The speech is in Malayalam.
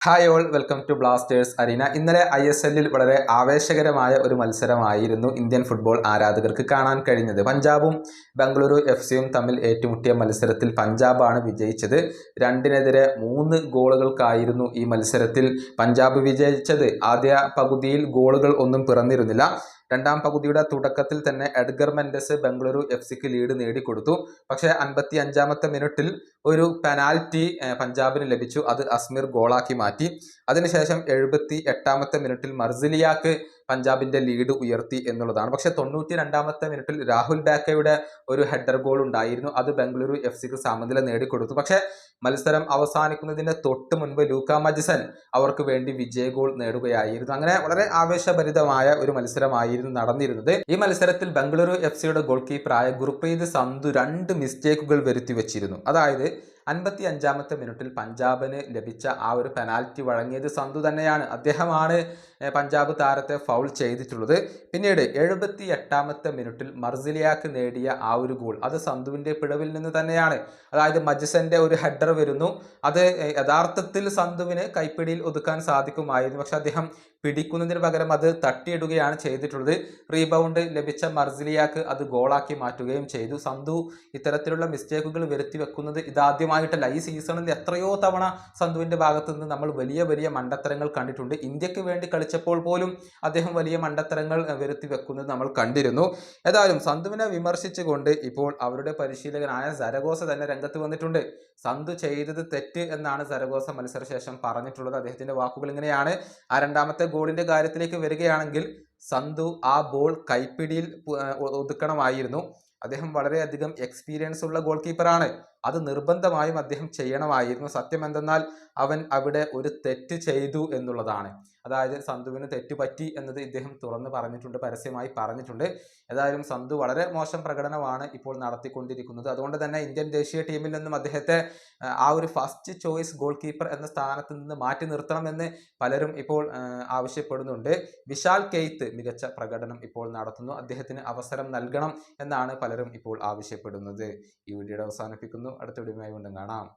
Hi all welcome to Blasters Arena. ഇന്നലെ ISLൽ വളരെ ആവേശകരമായ ഒരു മത്സരമായിരുന്നു ഇന്ത്യൻ ഫുട്ബോൾ ആരാധകർക്ക് കാണാൻ കഴിഞ്ഞത്. പഞ്ചാബും ബംഗളൂരു FC തമ്മിൽ ഏറ്റുമുട്ടിയ മത്സരത്തിൽ പഞ്ചാബാണ് വിജയിച്ചത്. 2-നെതിരെ 3 ഗോളുകൾക്കായിരുന്നു ഈ മത്സരത്തിൽ പഞ്ചാബ് വിജയിച്ചത്. ആദ്യ പകുതിയിൽ ഗോളുകൾ ഒന്നും പിറന്നിരുന്നില്ല. രണ്ടാം പകുതിയുടെ തുടക്കത്തിൽ തന്നെ എഡ്ഗർ മെൻഡസ് ബംഗളൂരു FCക്ക് ലീഡ് നേടിക്കൊടുത്തു. പക്ഷേ 55-ാമത്തെ മിനിറ്റിൽ ഒരു പെനാൽറ്റി പഞ്ചാബിന് ലഭിച്ചു. അത് അസ്മിർ ഗോളാക്കി മാറ്റി. അതിനുശേഷം 78-ാമത്തെ മിനിറ്റിൽ മർസിലിയാക്ക് പഞ്ചാബിന്റെ ലീഡ് ഉയർത്തി എന്നുള്ളതാണ്. പക്ഷേ 92-ാമത്തെ മിനിറ്റിൽ രാഹുൽ ബാക്കയുടെ ഒരു ഹെഡർ ഗോൾ ഉണ്ടായിരുന്നു. അത് ബംഗളൂരു FCക്ക് സമനില നേടിക്കൊടുത്തു. പക്ഷേ മത്സരം അവസാനിക്കുന്നതിന് തൊട്ട് മുൻപ് ലൂക്ക മജിസൺ അവർക്ക് വേണ്ടി വിജയ ഗോൾ നേടുകയായിരുന്നു. അങ്ങനെ വളരെ ആവേശഭരിതമായ ഒരു മത്സരമായിരുന്നു നടന്നിരുന്നത്. ഈ മത്സരത്തിൽ ബംഗളൂരു FCയുടെ ഗോൾ കീപ്പറായ ഗുർപ്രീത് സന്ധു 2 മിസ്റ്റേക്കുകൾ വരുത്തി വെച്ചിരുന്നു. അതായത് 55-ാമത്തെ മിനിറ്റിൽ പഞ്ചാബിന് ലഭിച്ച ആ ഒരു പെനാൽറ്റി വഴങ്ങിയത് സന്ധു തന്നെയാണ്. അദ്ദേഹമാണ് പഞ്ചാബ് താരത്തെ ഫൗൾ ചെയ്തിട്ടുള്ളത്. പിന്നീട് 78-ാമത്തെ മിനിറ്റിൽ മർസിലിയാക്ക് നേടിയ ആ ഒരു ഗോൾ അത് സന്ധുവിന്റെ പിഴവിൽ നിന്ന് തന്നെയാണ്. അതായത് മജിസന്റെ ഒരു ഹെഡർ വരുന്നു. അത് യഥാർത്ഥത്തിൽ സന്ധുവിന് കൈപ്പിടിയിൽ ഒതുക്കാൻ സാധിക്കുമായിരുന്നു. പക്ഷെ അദ്ദേഹം പിടിക്കുന്നതിന് പകരം അത് തട്ടിയിടുകയാണ് ചെയ്തിട്ടുള്ളത്. റീബൗണ്ട് ലഭിച്ച മർസിലിയാക്ക് അത് ഗോളാക്കി മാറ്റുകയും ചെയ്തു. സന്ധു ഇത്തരത്തിലുള്ള മിസ്റ്റേക്കുകൾ വരുത്തി വെക്കുന്നത് ഇതാദ്യമായിട്ടല്ല. ഈ സീസണിൽ എത്രയോ തവണ സന്ധുവിന്റെ ഭാഗത്തു നിന്ന് നമ്മൾ വലിയ വലിയ മണ്ടത്തരങ്ങൾ കണ്ടിട്ടുണ്ട്. ഇന്ത്യക്ക് വേണ്ടി കളിച്ചപ്പോൾ പോലും അദ്ദേഹം വലിയ മണ്ടത്തരങ്ങൾ വരുത്തി വെക്കുന്നത് നമ്മൾ കണ്ടിരുന്നു. ഏതായാലും സന്ധുവിനെ വിമർശിച്ചുകൊണ്ട് ഇപ്പോൾ അവരുടെ പരിശീലകനായ സരഗോസ തന്നെ രംഗത്ത് വന്നിട്ടുണ്ട്. സന്ധു ചെയ്തത് തെറ്റ് എന്നാണ് സരഗോസ മത്സരശേഷം പറഞ്ഞിട്ടുള്ളത്. അദ്ദേഹത്തിന്റെ വാക്കുകൾ ഇങ്ങനെയാണ്. ആ രണ്ടാമത്തെ ഗോളിന്റെ കാര്യത്തിലേക്ക് വരികയാണെങ്കിൽ സന്ധു ആ ബോൾ കൈപ്പിടിയിൽ ഒതുക്കണമായിരുന്നു. അദ്ദേഹം വളരെയധികം എക്സ്പീരിയൻസ് ഉള്ള ഗോൾ കീപ്പറാണ്. അത് നിർബന്ധമായും അദ്ദേഹം ചെയ്യണമായിരുന്നു. സത്യം എന്തെന്നാൽ അവൻ അവിടെ ഒരു തെറ്റ് ചെയ്തു എന്നുള്ളതാണ്. അതായത് സന്ധുവിന് തെറ്റുപറ്റി എന്നത് ഇദ്ദേഹം തുറന്ന് പറഞ്ഞിട്ടുണ്ട്, പരസ്യമായി പറഞ്ഞിട്ടുണ്ട്. ഏതായാലും സന്ധു വളരെ മോശം പ്രകടനമാണ് ഇപ്പോൾ നടത്തിക്കൊണ്ടിരിക്കുന്നത്. അതുകൊണ്ട് തന്നെ ഇന്ത്യൻ ദേശീയ ടീമിൽ നിന്നും അദ്ദേഹത്തെ ആ ഒരു ഫസ്റ്റ് ചോയ്സ് ഗോൾ കീപ്പർ എന്ന സ്ഥാനത്ത് നിന്ന് മാറ്റി നിർത്തണമെന്ന് പലരും ഇപ്പോൾ ആവശ്യപ്പെടുന്നുണ്ട്. വിശാൽ കെയ്ത്ത് മികച്ച പ്രകടനം ഇപ്പോൾ നടത്തുന്നു. അദ്ദേഹത്തിന് അവസരം നൽകണം എന്നാണ് പലരും ഇപ്പോൾ ആവശ്യപ്പെടുന്നത്. ഈ വീഡിയോയുടെ അവസാനിപ്പിക്കുന്നു. അടുത്ത വീഡിയോയുമായി വീണ്ടും കാണാം.